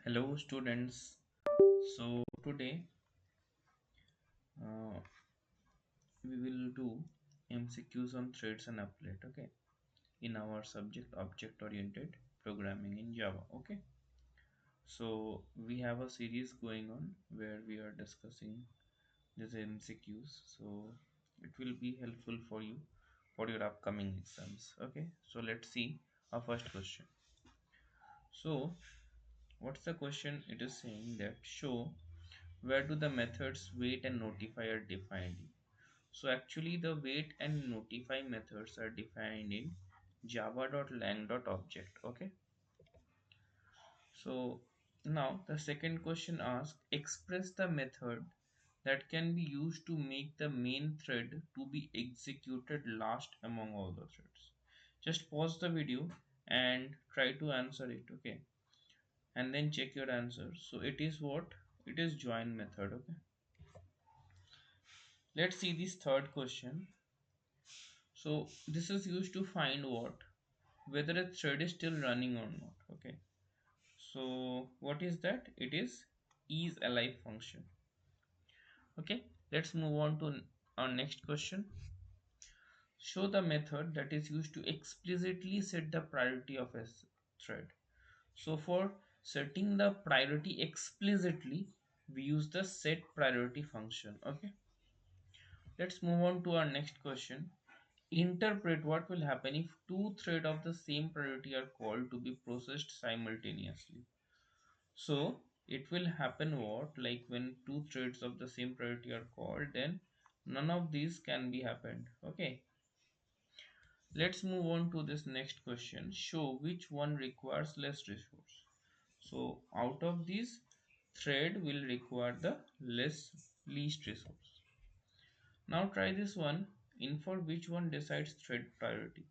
Hello students. So today uh, we will do MCQs on threads and applet, okay, in our subject object oriented programming in Java, okay. So we have a series going on where we are discussing these MCQs, so it will be helpful for you for your upcoming exams, okay. So let's see our first question. So what's the question? It is saying that show where do the methods wait and notify are defined. So actually the wait and notify methods are defined in java.lang.object. Okay. So now the second question asks express the method that can be used to make the main thread to be executed last among all the threads. Just pause the video and try to answer it. Okay. And then check your answer. So it is what? It is join method. Okay. Let's see this third question. So this is used to find what? Whether a thread is still running or not. Okay. So what is that? It is alive function. Okay. Let's move on to our next question. Show the method that is used to explicitly set the priority of a thread. So for setting the priority explicitly, we use the set priority function. Okay. Let's move on to our next question. Interpret what will happen if two threads of the same priority are called to be processed simultaneously. So it will happen what, like when two threads of the same priority are called, then none of these can be happened. Okay, let's move on to this next question. Show which one requires less resource. So out of these, thread will require the least resource. Now try this one. In for which one decides thread priority.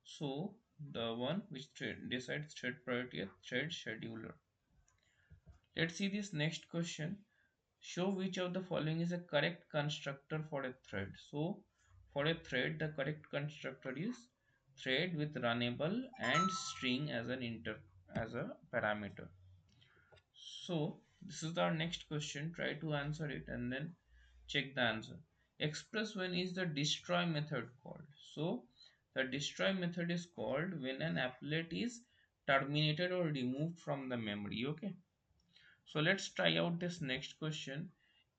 So the one which decides thread priority is thread scheduler. Let's see this next question. Show which of the following is a correct constructor for a thread. So for a thread, the correct constructor is thread with runnable and string as as a parameter. So this is our next question. Try to answer it and then check the answer. Express when is the destroy method called. So the destroy method is called when an applet is terminated or removed from the memory. Okay. So let's try out this next question.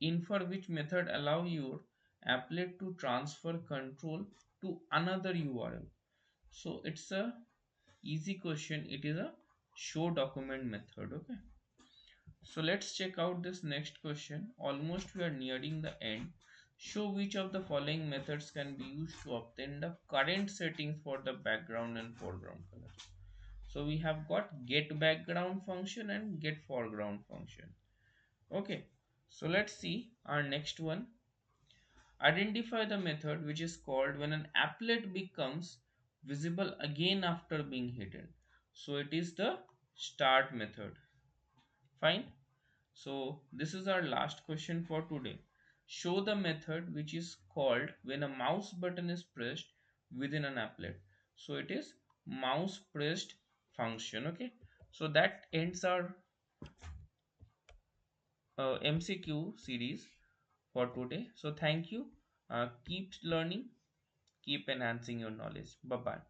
In for which method allow your applet to transfer control to another URL. So it's a easy question. It is a show document method. Okay. So let's check out this next question. Almost we are nearing the end. Show which of the following methods can be used to obtain the current settings for the background and foreground colors. So we have got get background function and get foreground function. Okay. So let's see our next one. Identify the method which is called when an applet becomes visible again after being hidden. So it is the start method. Fine. So this is our last question for today. Show the method which is called when a mouse button is pressed within an applet. So it is mouse pressed function. Okay. So that ends our MCQ series for today. So thank you. Keep learning, keep enhancing your knowledge. Bye bye.